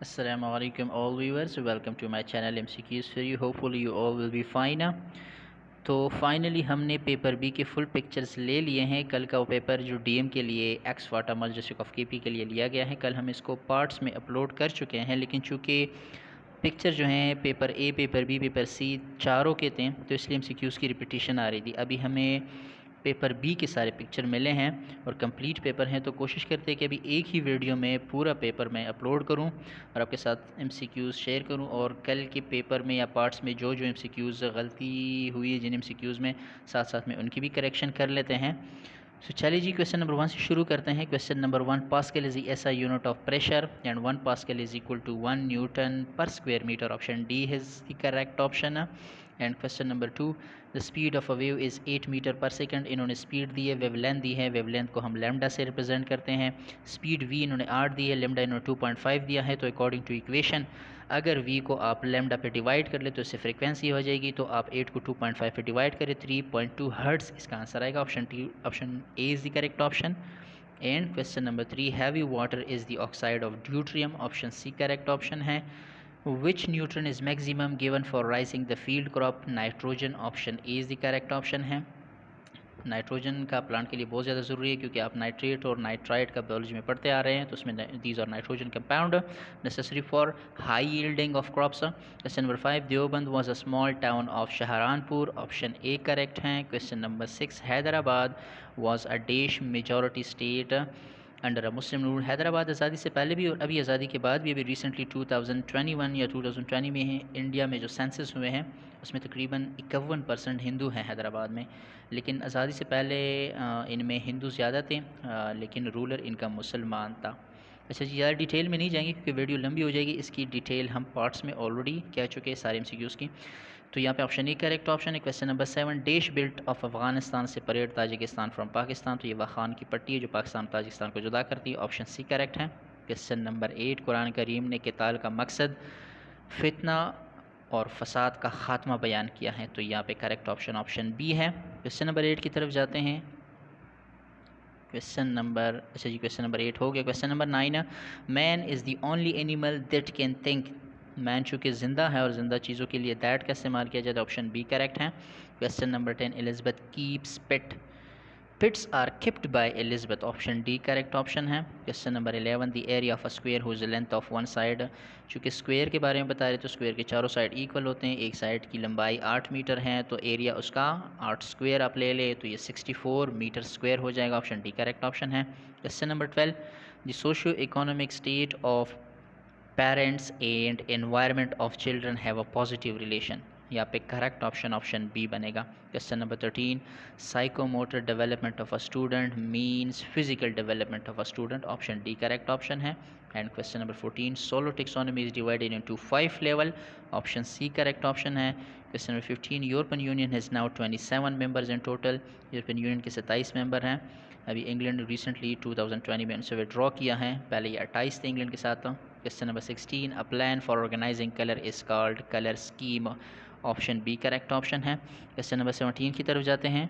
Assalamu alaikum all viewers, welcome to my channel MCQs for you. Hopefully you all will be fine. तो finally हमने paper B के full pictures ले लिए हैं। कल का वो पेपर जो डीएम के लिए एक्स वाटा मल डिस्ट्रिक्ट ऑफ केपी के लिए लिया गया है, कल हम इसको पार्ट्स में अपलोड कर चुके हैं, लेकिन चूँकि पिक्चर जो हैं paper A, paper B, paper C चारों के थे, तो इसलिए MCQs की रिपीटिशन आ रही थी। अभी हमें पेपर बी के सारे पिक्चर मिले हैं और कंप्लीट पेपर हैं, तो कोशिश करते हैं कि अभी एक ही वीडियो में पूरा पेपर मैं अपलोड करूं और आपके साथ MCQs शेयर करूं, और कल के पेपर में या पार्ट्स में जो जो MCQs गलती हुई है जिन MCQs में, साथ साथ में उनकी भी करेक्शन कर लेते हैं। तो चलिए जी, क्वेश्चन नंबर 1 से शुरू करते हैं। Question number 1, pascal is S I unit of pressure and 1 pascal is equal to 1 newton per square metre. Option D is the correct option. And question number 2, the speed of a wave is 8 metre per second. इन्होंने speed दी है, wavelength दी है, wavelength को हम lambda से represent करते हैं। Speed v इन्होंने 8 दी है, लैम्डा इन्होंने 2.5 दिया है। तो अकॉर्डिंग टू इक्वेशन अगर v को आप लैम्डा पे डिवाइड कर ले तो इससे फ्रीक्वेंसी हो जाएगी, तो आप 8 को 2.5 पे डिवाइड करें, 3.2 हर्ट्ज़ इसका आंसर आएगा। Option A is the correct option. And question number 3, heavy water is the oxide of deuterium. Option C correct option है। Which nutrient is maximum given for rising the field crop? Nitrogen. Option A is the correct option है। Nitrogen का plant के लिए बहुत ज़्यादा ज़रूरी है, क्योंकि आप नाइट्रेट और नाइट्राइट का बायोलॉजी में पढ़ते आ रहे हैं, तो उसमें these are nitrogen compound necessary for high yielding of crops. Question number 5, Deoband was a small town of Saharanpur. Option A correct है। Question number 6, Hyderabad was a देश majority state under a Muslim rule. Hyderabad आज़ादी से पहले भी और अभी आज़ादी के बाद भी, अभी रिसेंटली 2021 या 2020 में है, इंडिया में जो सेंसस हुए हैं उसमें तकरीबन 51% हिंदू हैं हैदराबाद में, लेकिन आज़ादी से पहले इनमें हिंदू ज़्यादा थे, लेकिन रूलर इनका मुसलमान था। अच्छा जी, ज़्यादा डिटेल में नहीं जाएंगे क्योंकि वीडियो लंबी हो जाएगी, इसकी डिटेल हम पार्ट्स में ऑलरेडी कह चुके हैं सारे MCQs की। तो यहाँ पे ऑप्शन ए करेक्ट ऑप्शन है। क्वेश्चन नंबर 7, देश built of Afghanistan separate Tajikistan from Pakistan. तो ये वाखान की पट्टी है जो पाकिस्तान ताजिकिस्तान को जुदा करती है। ऑप्शन सी करेक्ट है। क्वेश्चन नंबर 8, कुरान करीम ने क़िताल का मकसद फितना और फसाद का ख़ात्मा बयान किया है। तो यहाँ पे करेक्ट ऑप्शन बी है। क्वेश्चन नंबर 8 की तरफ जाते हैं। क्वेश्चन नंबर 8 हो गया। Question number 9, man is the only animal that can think. Man चूँकि ज़िंदा है और ज़िंदा चीज़ों के लिए दैट का इस्तेमाल किया जाता है। ऑप्शन बी करेक्ट है। Question number 10, Elizabeth keeps pets are kept by Elizabeth. Option D correct option है। Question number 11, the area of a square whose length of one side. चूँकि स्क्वायर के बारे में बता रहे तो स्क्वायर के चारों साइड इक्वल होते हैं, एक साइड की लंबाई 8 मीटर है, तो एरिया उसका 8 स्क्वायर आप ले ले तो ये 64 मीटर स्क्वायर हो जाएगा। ऑप्शन डी करेक्ट ऑप्शन है। Question number 12, the socio economic state of parents and environment of children have a positive relation. यहाँ पे करेक्ट ऑप्शन बी बनेगा। Question number 13, psychomotor development of a student means physical development of a student. Option D correct option है। And question number 14, SOLO taxonomy is divided into 5 level. Option C correct option है। Question number 15, European union has now 27 members in total. European union के 27 member हैं। अभी England recently 2020 में उनसे withdraw किया है, पहले ये 28 थे इंग्लैंड के साथ। Question number 16, a plan for organising colour is called colour scheme. Option B correct option है। क्वेश्चन नंबर 17 की तरफ जाते हैं।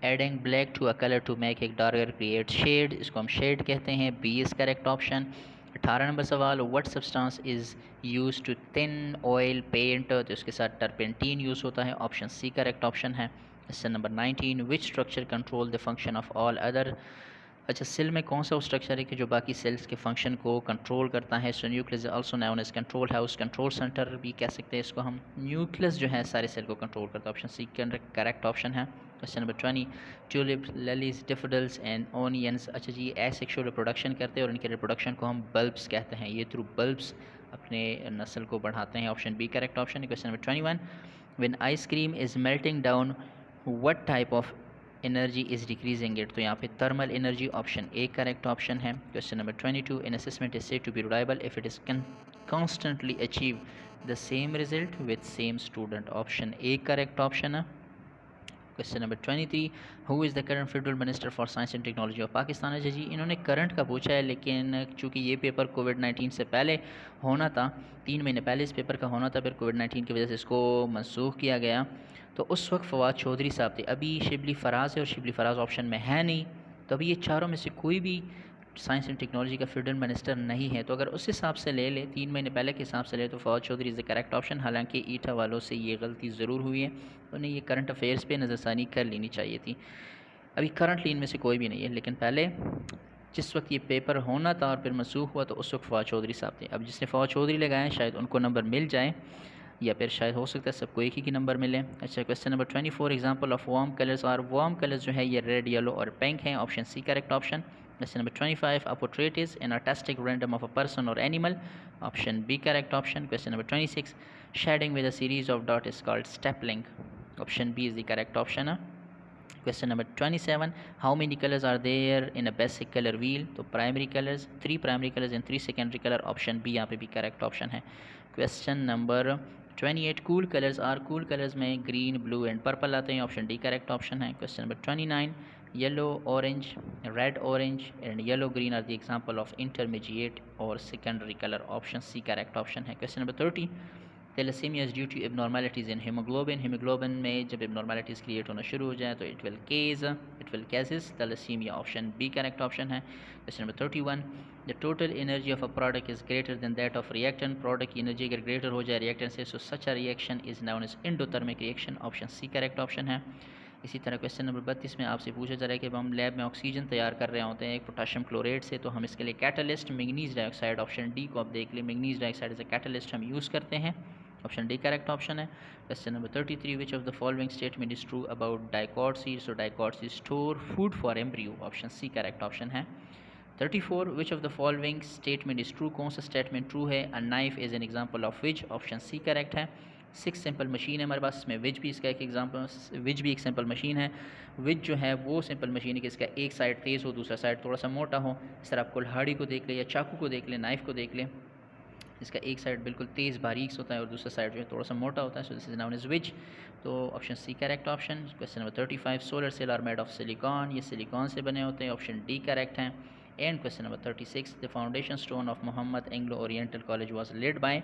Adding black to a colour to make एक डार्कर क्रिएट शेड, इसको हम शेड कहते हैं। B is correct option. 18 नंबर सवाल, what substance is use to thin oil paint. तो इसके साथ टर्पेंटीन यूज़ होता है। ऑप्शन सी करेक्ट ऑप्शन है। Question number 19, which structure control the function of all other. अच्छा, सेल में कौन सा स्ट्रक्चर है कि जो बाकी सेल्स के फंक्शन को कंट्रोल करता है। So nucleus also known as control house, control centre भी कह सकते हैं इसको हम। न्यूक्लियस जो है सारे सेल को कंट्रोल करता है। ऑप्शन सी करेक्ट ऑप्शन है। Question number 20, tulip lilies daffodils and onions. अच्छा जी, एसेक्सुअल रिप्रोडक्शन करते हैं और इनके रिप्रोडक्शन को हम बल्ब्स कहते हैं, ये थ्रू बल्ब्स अपने नस्ल को बढ़ाते हैं। ऑप्शन बी करेक्ट ऑप्शन है। Question number 21, when ice cream is melting down what type of energy is decreasing it. तो यहाँ पे thermal energy. Option A correct option है। Question number 22, an assessment is said to be reliable if it is constantly achieve the same result with same student. Option A correct option है। Question number 23, who is the current federal minister for science and technology of Pakistan. है जी, इन्होंने current का पूछा है, लेकिन चूँकि ये paper कोविड-19 से पहले होना था, 3 महीने पहले इस पेपर का होना था, फिर कोविड-19 की वजह से इसको मनसूख किया गया। तो उस वक्त फवाद चौधरी साहब थे, अभी शिबली फराज है और शिबली फराज ऑप्शन में है नहीं, तो अभी ये चारों में से कोई भी साइंस एंड टेक्नोलॉजी का फेडरल मिनिस्टर नहीं है, तो अगर उस हिसाब से ले ले 3 महीने पहले के हिसाब से ले तो Fawad Chaudhry is the correct option. हालांकि ईटा वालों से ये गलती ज़रूर हुई है, उन्हें ये करंट अफेयर्स पे नज़रसानी कर लेनी चाहिए थी। अभी करंटली इनमें से कोई भी नहीं है, लेकिन पहले जिस वक्त ये पेपर होना था और फिर मनसूख हुआ तो उस वक्त फवाद चौधरी साहब थे। अब जिसने फवाद चौधरी लगाए शायद उनको नंबर मिल जाए, या फिर शायद हो सकता है सबको एक ही नंबर मिले। अच्छा, question number 24, example of warm colours और वार्म कलर्स जो है ये रेड, येलो और पिंक हैं। Option C correct option. Question number 25, a portrait is an artistic random of a person और animal. Option B correct option. Question number 26, shading with a series of dot is called stippling. Option B is the correct option. Question number 27, how many colors are there in a basic color wheel? तो primary colors, 3 primary colors and 3 secondary color. Option B यहाँ पे भी correct option है। Question number 28, cool colours are, cool colours में green, blue and purple आते हैं। Option D correct option है। Question number 29, yellow, orange, red, orange and yellow green are the example of intermediate और secondary colour. Option C correct option है। Question number 30, thalassaemia is due to abnormalities in haemoglobin. Haemoglobin में जब abnormalities create होना शुरू हो जाए तो it will causes thalassemia. Option B correct option है। Question number 31, the total energy of a product is greater than that of reactant. Product की energy अगर ग्रेटर हो जाए रिएक्टेंट से so such a reaction is known as endothermic reaction. Option C correct option है। इसी तरह question number 32 में आपसे पूछा जा रहा है कि हम लैब में ऑक्सीजन तैयार कर रहे होते हैं एक पोटाशियम क्लोराइड से, तो हम इसके लिए catalyst manganese dioxide, option D को आप देख लें, manganese dioxide as a catalyst हम यूज़ करते हैं। ऑप्शन डी करेक्ट ऑप्शन है। Question number 33, which of the following statement is true about dicot seed. So dicot seed store food for embryo. Option C correct option है। 34, which of the following statement is true. कौन सा statement true है। A knife is an example of which. Option C correct है। 6 simple machine है हमारे पास, इसमें विच भी इसका एक एग्जाम्पल, विच भी एक सिंपल मशीन है। विच जो है वो सिंपल मशीन है कि इसका एक साइड तेज़ हो दूसरा साइड थोड़ा सा मोटा हो। इस तरह आप कुल्हाड़ी को देख ले या चाकू को देख ले, नाइफ को देख ले, इसका एक साइड बिल्कुल तेज़ बारीक होता है और दूसरा साइड जो है थोड़ा सा मोटा होता है। So this is known as which. तो option C correct option. Question number 35, solar cell are made of silicon. ये सिलिकॉन से बने होते हैं। ऑप्शन डी करेक्ट है। And question number 36, the foundation stone of Mohammad Anglo Oriental college was laid by.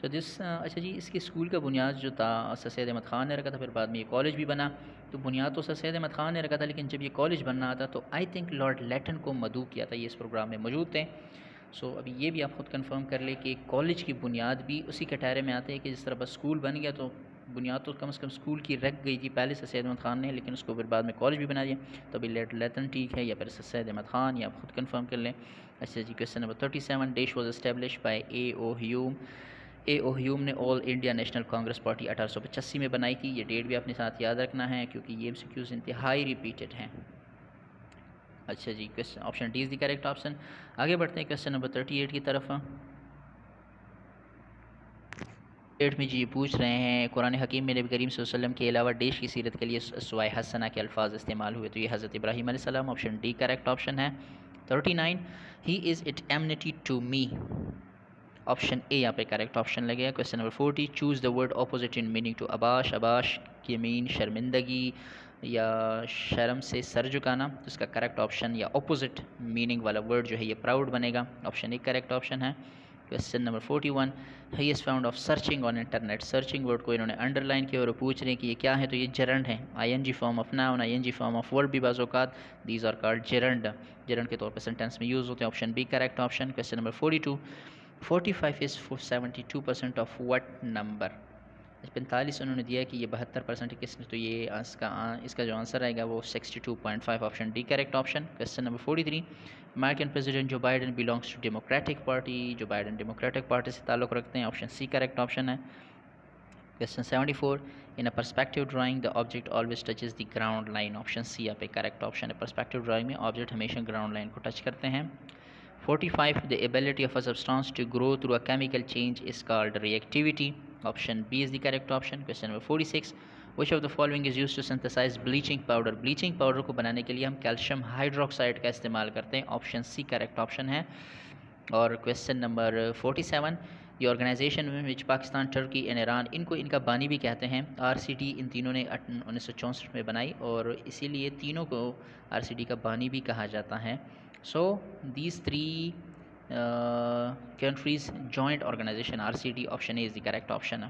तो this अच्छा जी, इसके स्कूल का बुनियाद जो था सर सैयद अहमद ख़ान ने रखा था, फिर बाद में ये कॉलेज भी बना। तो बुनियाद तो सर सैयद अहमद ख़ान ने रखा था, लेकिन जब ये कॉलेज बनना था तो आई थिंक लॉर्ड लेटन को मदऊ किया था, ये इस प्रोग्राम में मौजूद थे। सो अभी ये भी आप ख़ुद कंफर्म कर ले कि कॉलेज की बुनियाद भी उसी कैटेगरी में आते हैं कि जिस तरह बस स्कूल बन गया तो बुनियाद तो कम से कम स्कूल की रख गई थी पहले से सैयद अहमद ख़ान ने, लेकिन उसको फिर बाद में कॉलेज भी बना दिया। तो अभी लेटन ठीक है या फिर सैयद अहमद ख़ान, या आप खुद कंफर्म कर लें। अच्छा जी, question number 37, this was establish by A O Hume. A O Hume ने All India National Congress party 1885 में बनाई थी। ये डेट भी अपने साथ याद रखना है क्योंकि ये MCQs इंतहाई रिपीटेड हैं। अच्छा जी, question option D is the correct option. आगे बढ़ते हैं क्वेश्चन नंबर 38 की तरफ। डेट में जी पूछ रहे हैं कुरान हकीम में नबी करीम सल्लल्लाहु अलैहि वसल्लम के अलावा देश की सीरत के लिए अस्वाए हसना के अल्फाज इस्तेमाल हुए, तो ये हज़रत इब्राहीम अलैहिस्सलाम। ऑप्शन डी करेक्ट ऑप्शन है। 39, he is it enmity to me. Option A यहाँ पे करेक्ट ऑप्शन लगेगा। Question number 40, choose the word opposite in meaning to abash. Abash की मीन शर्मिंदगी या शर्म से सर झुकाना, तो इसका करेक्ट ऑप्शन या ऑपोजिट मीनिंग वाला वर्ड जो है ये प्राउड बनेगा। ऑप्शन ए करेक्ट ऑप्शन है। Question number 41, he is found of searching on internet. Searching word को इन्होंने अंडरलाइन किया और पूछ रहे हैं कि ये क्या है, तो ये जेरंड है। ING form of noun, ING form of word भी बाज़ औक़ात these are called gerund, gerund के तौर पर सेंटेंस में यूज़ होते हैं। Option B correct option. Question number 42, 45 is 72% of what number. 45 उन्होंने दिया है कि ये 72% किसने, तो ये इसका जो आंसर आएगा वो 62.5। Option D correct option. Question number 43, American president Joe Biden belongs to Democratic party. Joe Biden Democratic party से ताल्लुक़ रखते हैं। ऑप्शन सी करेक्ट ऑप्शन है। Question 74, in a perspective drawing the object always touches the ground line. Option C यहाँ पे correct option है। Perspective drawing में object हमेशा ग्राउंड लाइन को टच करते हैं। 45, the ability of a substance to grow through a chemical change is called reactivity. Option B is the correct option. Question number 46, which of the following is used to synthesize bleaching powder? Bleaching powder को बनाने के लिए हम calcium hydroxide का इस्तेमाल करते हैं। Option C correct option है। और क्वेश्चन नंबर 47, ये organization which Pakistan, Turkey and Iran, इनको इनका बानी भी कहते हैं। RCD इन तीनों ने 1964 में बनाई और इसीलिए तीनों को RCD का बानी भी कहा जाता है। So these three countries joint organization RCD. Option A is the correct option.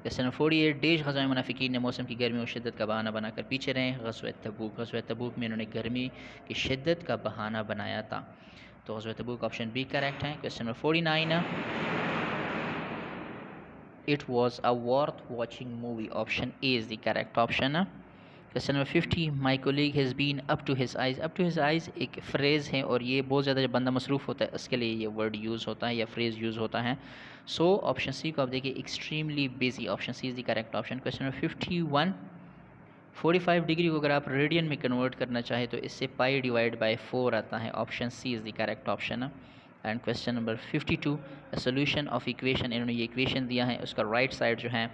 Question number 48, देश ग़ज़वा मुनाफ़िकीन ने मौसम की गर्मी और शिद्दत का बहाना बनाकर पीछे रहे। ग़ज़वा तबूक में इन्होंने गर्मी की शिद्दत का बहाना बनाया था। तो ग़ज़वा तबूक ऑप्शन बी करेक्ट है। Question number 49, it was a worth watching movie, option A is the correct option. Question number 50, my colleague has been up to his eyes. Up to his eyes एक phrase है और ये बहुत ज़्यादा जब बंदा मसरूफ़ होता है उसके लिए ये वर्ड यूज़ होता है या फ्रेज़ यूज़ होता है। सो ऑप्शन सी को आप देखिए, extremely busy, option C is the correct option. Question number 51, 45 degree को अगर आप रेडियन में कन्वर्ट करना चाहें तो इससे पाई डिवाइड बाई 4 आता है, option C is the correct option. And question number 52, solution of equation, इन्होंने ये इक्वेशन दिया है, उसका राइट साइड जो है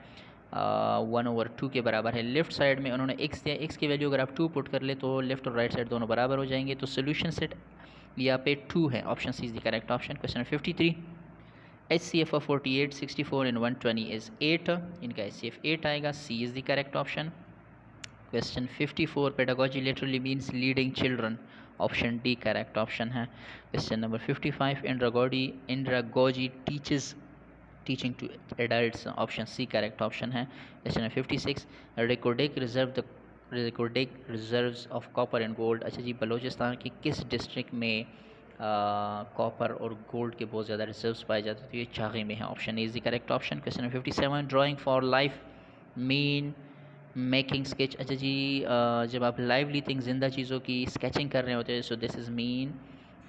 1/2 के बराबर है। लेफ्ट साइड में उन्होंने x दिया, x की वैल्यू अगर आप 2 पुट कर ले तो लेफ्ट और राइट साइड दोनों बराबर हो जाएंगे। तो सोल्यूशन सेट यहाँ पे 2 है, option C is the correct option. Question 53, HCF of 48, 64 and 120 is 8, इनका HCF 8 आएगा, C is the correct option. Question 54, pedagogy literally means leading children, option D correct option है। Question number 55, andragogy teaching to adults, option C correct option है। Question number 56, Reko Diq reserves of copper and gold, अच्छा जी बलूचिस्तान की किस district में copper और gold के बहुत ज़्यादा रिजर्व्स पाए जाते हैं, तो ये चागी में है, option A is the correct option. Question number 57, drawing for life mean making sketch, अच्छा जी जब आप लाइवली थिंग ज़िंदा चीज़ों की स्केचिंग कर रहे होते हैं, सो this is mean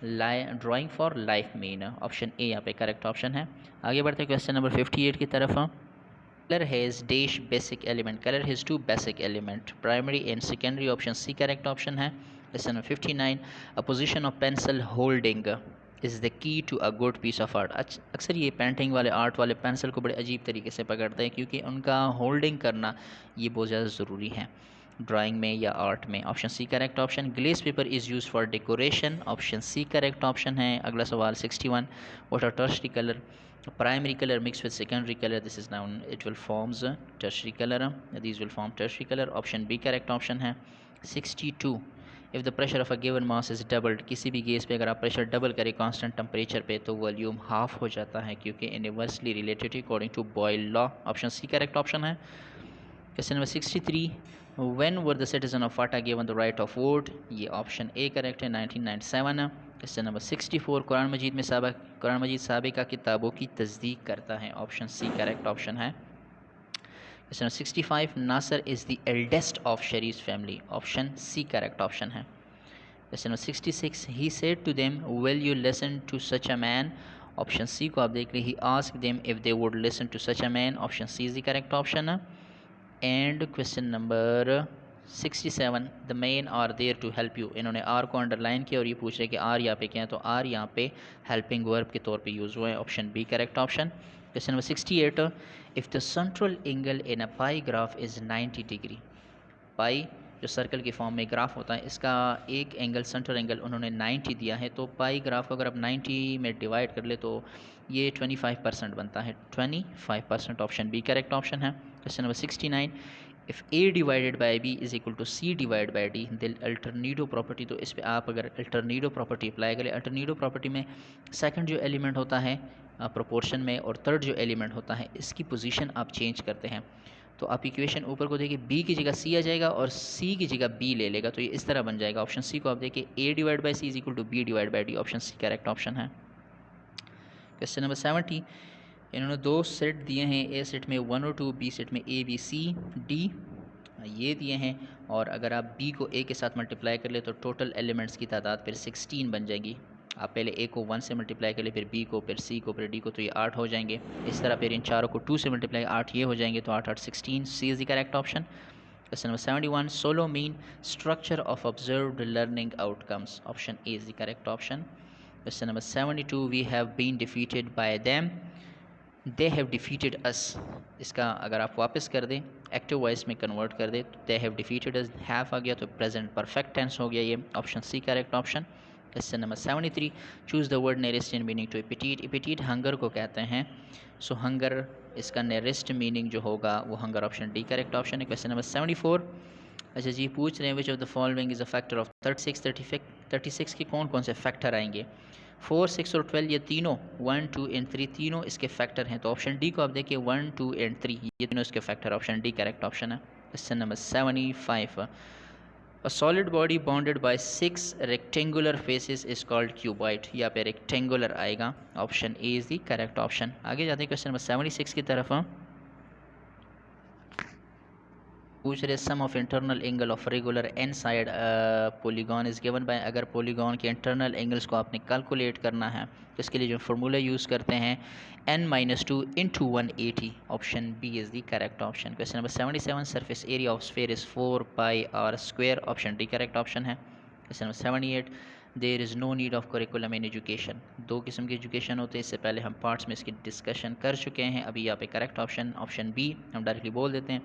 drawing for life mean, option A यहाँ पे करेक्ट ऑप्शन है। आगे बढ़ते हैं क्वेश्चन नंबर 58 की तरफ। Colour has dash basic element, colour has 2 basic element, primary and secondary, option C correct option है। Question number 59, a position of pencil holding is the key to a good piece of art, अक्सर ये painting वाले art वाले pencil को बड़े अजीब तरीके से पकड़ते हैं क्योंकि उनका होल्डिंग करना ये बहुत ज़्यादा ज़रूरी है ड्राइंग में या आर्ट में, option C correct option. Glace paper is use for decoration, option C correct option है। अगला सवाल 61, what are tertiary colour, primary color mixed with secondary color, this is now it will forms a tertiary color, these will form tertiary color, option B correct option है। 62, if the pressure of a given mass is doubled, किसी भी gas पे अगर आप pressure double करें constant temperature पे तो volume half हो जाता है क्योंकि inversely related according to Boyle law, option C correct option है। Question number 63, when were the citizen of FATA given the right of vote, ये ऑप्शन ए करेक्ट है, 1997। क्वेश्चन नंबर 64, कुरान मजीद साबिका किताबों की तस्दीक करता है, ऑप्शन सी करेक्ट ऑप्शन है। क्वेश्चन नंबर 65, नासर is the eldest of Sharif family, option C correct option है। Question number 66, he said to them will you listen to such a man, option C को आप देख लीजिए, he asked them if they would listen to such a man, option C is the correct option. And question number 67, the men are there to help you, इन्होंने R को underline किया और ये पूछ रहे कि आर यहाँ पे क्या है, तो आर यहाँ पे हेल्पिंग वर्ब के तौर पे यूज़ हुआ है, option B correct option. Question number 68, if the central angle in a pie graph is 90 degree, pie जो सर्कल के फॉर्म में ग्राफ होता है इसका एक एंगल सेंट्रल एंगल उन्होंने 90 दिया है, तो पाई ग्राफ को अगर आप 90 में डिवाइड कर ले तो ये 25% बनता है, 25%, ऑप्शन बी करेक्ट ऑप्शन है। Question number 69, if A divided by B is equal to C divide by D, दिल अल्टरनेटिव प्रॉपर्टी, तो इस पर आप अगर अल्टरनेटिव प्रॉपर्टी अप्लाई करें, अल्टरनेटिव प्रॉपर्टी में सेकंड जो एलिमेंट होता है प्रोपोर्शन में और थर्ड जो एलिमेंट होता है इसकी पोजीशन आप चेंज करते हैं, तो आप इक्वेशन ऊपर को देखिए बी की जगह सी आ जाएगा और सी की जगह बी ले लेगा, तो ये इस तरह बन जाएगा, ऑप्शन सी को आप देखिए, A divide by C is equal to B divide by D, option C correct option है। क्वेश्चन नंबर 70, इन्होंने 2 सेट दिए हैं, ए सेट में 1 और 2, बी सेट में ए बी सी डी ये दिए हैं, और अगर आप बी को ए के साथ मल्टीप्लाई कर ले तो टोटल एलिमेंट्स की तादाद फिर 16 बन जाएगी। आप पहले ए को 1 से मल्टीप्लाई कर ले, फिर बी को, फिर सी को, फिर डी को, तो ये 8 हो जाएंगे। इस तरह फिर इन चारों को 2 से मल्टीप्लाई 8 ये हो जाएंगे, तो 8 8 16, C is the correct option. Question number 71, SOLO mean structure of observed learning outcomes, option A is the correct option. Question number 72, we have been defeated by them, they have defeated us, इसका अगर आप वापस कर दें active voice में convert कर दें, they have defeated us, have आ गया तो प्रेजेंट परफेक्ट टेंस हो गया, ये option C correct option. Question number 73, choose the word nearest in meaning to appetite, appetite hunger को कहते हैं, सो हंगर इसका नेरेस्ट मीनिंग जो होगा वो hunger, option D correct option है। क्वेश्चन नंबर 74, अच्छा जी पूछ रहे हैं विच of the following is a factor of 36 के कौन कौन से फैक्टर आएंगे, 4, 6 और 12 ये तीनों 1, 2 एंड 3 तीनों इसके फैक्टर हैं। तो ऑप्शन डी को आप देखिए 1, 2 एंड 3 ये तीनों इसके factor, option D correct option है। Question number 75, A solid body bounded by 6 rectangular faces is called cuboid। यहाँ पे rectangular आएगा, option A is the correct option. आगे जाते हैं क्वेश्चन नंबर 76 की तरफ। पूछ रहे sum of internal angle of regular N side polygon is given by. अगर पॉलीगॉन के इंटरनल एंगल्स को आपने कैलकुलेट करना है तो इसके लिए जो फार्मूला यूज़ करते हैं n-2 into 180, option B is the correct option. Question number 77, surface area of sphere is 4πr², option D correct option है। Question number 78, there is no need of curriculum in education. दो किस्म की education होते हैं, इससे पहले हम parts में इसकी डिस्कशन कर चुके हैं। अभी यहाँ पे करेक्ट ऑप्शन ऑप्शन बी हम डायरेक्टली बोल देते हैं,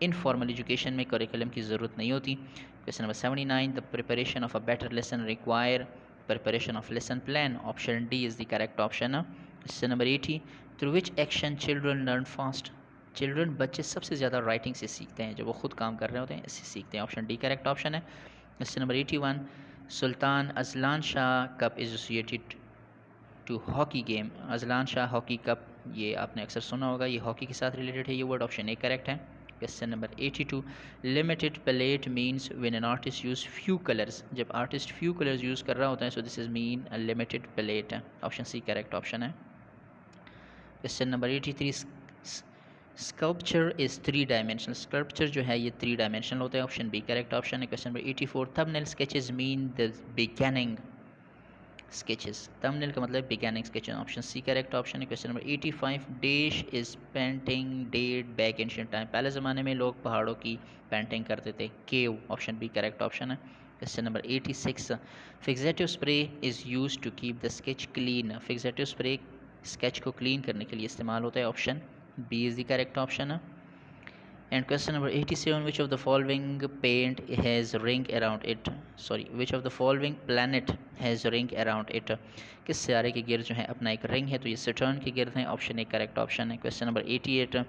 इनफॉर्मल एजुकेशन में करिकुलम की ज़रूरत नहीं होती। Question number 79, the preparation of a better lesson require preparation of lesson plan, option D is the correct option. Question number 80, through which action children learn fast. Children बच्चे सबसे ज़्यादा writing से सीखते हैं, जब वो खुद काम कर रहे होते हैं इससे सीखते हैं, ऑप्शन डी करेक्ट ऑप्शन है। Question number 81, Sultan Azlan Shah cup is associated to hockey game. Azlan Shah hockey cup, ये आपने अक्सर सुना होगा, ये हॉकी के साथ रिलेटेड है ये वर्ड, ऑप्शन ए करेक्ट है। Question number 82, limited palette means when an artist use few colours. जब आर्टिस्ट फ्यू कलर्स यूज़ कर रहा होता है so this is mean a limited palette, option C correct option है। Question number 83, sculpture is 3 dimensional. Sculpture जो है ये 3 dimensional होता है, ऑप्शन बी करेक्ट ऑप्शन है। Question number 84, thumbnail sketches mean the beginning sketches. Thumbnail का मतलब beginning sketches, option C correct option है। Question number 85, dash is painting date back ancient time. पहले ज़माने में लोग पहाड़ों की पेंटिंग करते थे, cave, option B correct option है। Question number 86, fixative spray is use to keep the sketch clean. Fixative spray sketch को क्लीन करने के लिए इस्तेमाल होता है, option B is the correct option है। And question number 87, which of the following paint has ring around it? Which of the following planet has ring around it? किस सितारे के गिर्द जो है अपना एक रिंग है, तो ये सैटर्न के गिर्द हैं, ऑप्शन ए करेक्ट ऑप्शन है। Question number 88,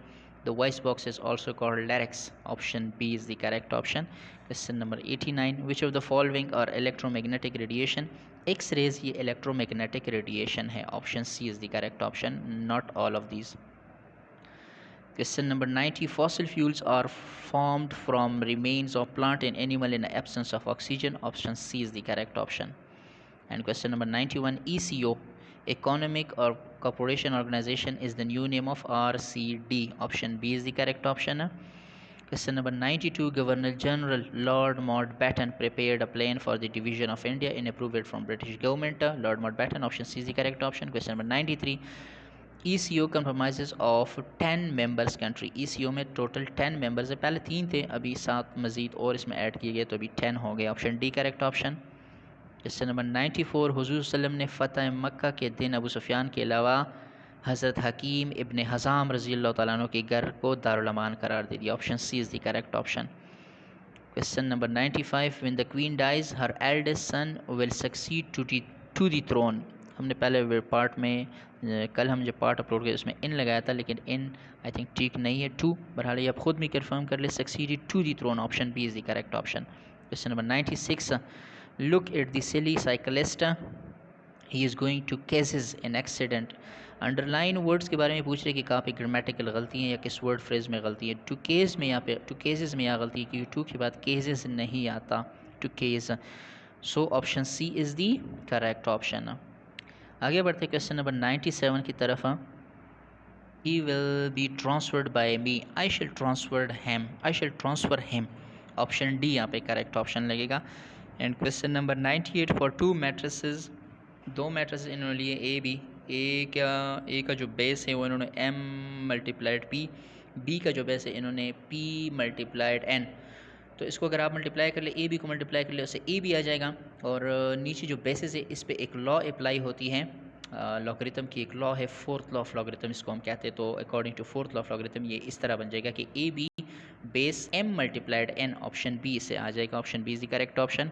the voice box is also called larynx, option B is the correct option. Question number 89, which of the following are electromagnetic radiation? X rays ये electromagnetic radiation है, option C is the correct option, not all of these. Question number 90, fossil fuels are formed from remains of plant and animal in the absence of oxygen, option C is the correct option. And question number 91, ECO, Economic or Cooperation Organization, is the new name of RCD, option B is the correct option. Question number 92, Governor General Lord Mountbatten prepared a plan for the division of India and approved it from British government, Lord Mountbatten, option C is the correct option. Question number 93, ECO compromises of 10 members country। ECO में total 10 members है, पहले 3 थे, अभी 7 मज़ीद और इसमें add किए गए तो अभी 10 हो गए, option D correct option. Question number 94, हुजूर सल्लम ने फ़तह मक्का के दिन अबू सुफियान के अलावा हज़रत हकीम इब्न हज़ाम रज़ी अल्लाह तआला अन्हु के घर को दारुल अमान करार दे दिया, option C is the correct option. Question number 95, when the queen dies her eldest son will succeed to the throne. हमने पहले पार्ट में कल हम जो पार्ट अपलोड किया उसमें इन लगाया था, लेकिन इन आई थिंक ठीक नहीं है, टू, बहरहाल आप खुद भी कंफर्म कर ले, succeeded to the throne, option B is the correct option. Question number 96, look at the silly cyclist, he is going to cases in accident. Underline words के बारे में पूछ रहे कि कहाँ पे ग्रामेटिकल गलती है या किस वर्ड फ्रेज में गलती है। टू केस में यहाँ पे टू केसेस में यहाँ गलती है क्योंकि टू के बाद केसेस नहीं आता, two case, so option C is the correct option. आगे बढ़ते क्वेश्चन नंबर 97 की तरफ। He will be transferred by me, I shall transferred him, आई शिल ट्रांसफ़र हिम, ऑप्शन डी यहाँ पे करेक्ट ऑप्शन लगेगा। And question number 98, for 2 matrices, 2 matrices इन्होंने लिए ए बी, ए का जो बेस है वो इन्होंने m मल्टीप्लाइड p, बी का जो बेस है इन्होंने p मल्टीप्लाइड n। तो इसको अगर आप मल्टीप्लाई कर ले, ए बी को मल्टीप्लाई कर ले, उससे ए बी आ जाएगा। और नीचे जो बेसिस है इस पे एक लॉ अप्लाई होती है, लॉगरिथम की एक लॉ है, फोर्थ लॉ ऑफ लॉगरिथम इसको हम कहते हैं। तो according to fourth law of logarithm ये इस तरह बन जाएगा कि A B base m multiplied n, option B से आ जाएगा, option B is the correct option.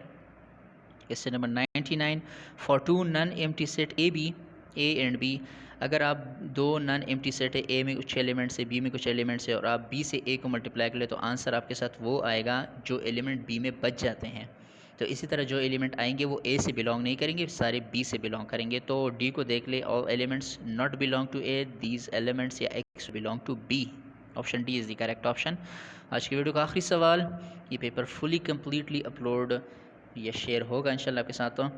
Question number 99, for 2 non empty set A B, A and B, अगर आप 2 नॉन एम्प्टी सेट है, ए में कुछ एलिमेंट्स है, बी में कुछ एलिमेंट्स है, और आप बी से ए को मल्टीप्लाई कर ले तो आंसर आपके साथ वो आएगा जो एलिमेंट बी में बच जाते हैं। तो इसी तरह जो एलिमेंट आएंगे वो ए से बिलोंग नहीं करेंगे, सारे बी से बिलोंग करेंगे। तो डी को देख ले, all elements not belong to A, these elements या X belong to B. Option D is the correct option. आज की वीडियो का आखिरी सवाल, ये पेपर फुली कम्प्लीटली अपलोड या शेयर होगा इंशाल्लाह आपके साथ। तो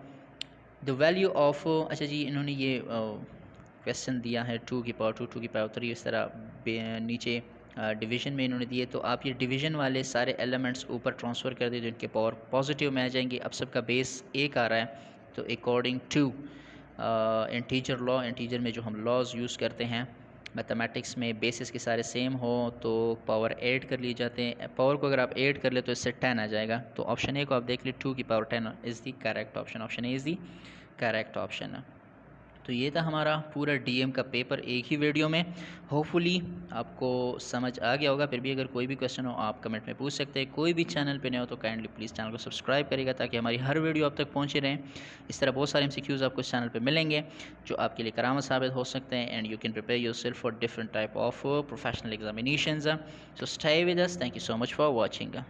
द वैल्यू ऑफ, अच्छा जी इन्होंने ये क्वेश्चन दिया है 2 की पावर 2, 2 की पावर 3, इस तरह नीचे डिवीज़न में इन्होंने दिए। तो आप ये डिवीज़न वाले सारे एलिमेंट्स ऊपर ट्रांसफ़र कर दीजिए, इनके पावर पॉजिटिव में आ जाएंगे। अब सबका बेस एक आ रहा है, तो according to integer law, integer में जो हम लॉज यूज़ करते हैं मैथमेटिक्स में, बेसिस के सारे सेम हो तो पावर ऐड कर लिए जाते हैं। पावर को अगर आप ऐड कर ले तो इससे 10 आ जाएगा। तो ऑप्शन ए को आप देख ले, 2 की power 10 is the correct option. Option A is the correct option. तो ये था हमारा पूरा डीएम का पेपर एक ही वीडियो में। होपफुली आपको समझ आ गया होगा। फिर भी अगर कोई भी क्वेश्चन हो आप कमेंट में पूछ सकते हैं। कोई भी चैनल पे नए हो तो काइंडली प्लीज़ चैनल को सब्सक्राइब करेगा ताकि हमारी हर वीडियो आप तक पहुँचे रहें। इस तरह बहुत सारे एमसीक्यूज़ आपको इस चैनल पे मिलेंगे जो आपके लिए करामत साबित हो सकते हैं, and you can prepare yourself for different type of professional examinations. So stay with us, thank you so much for watching.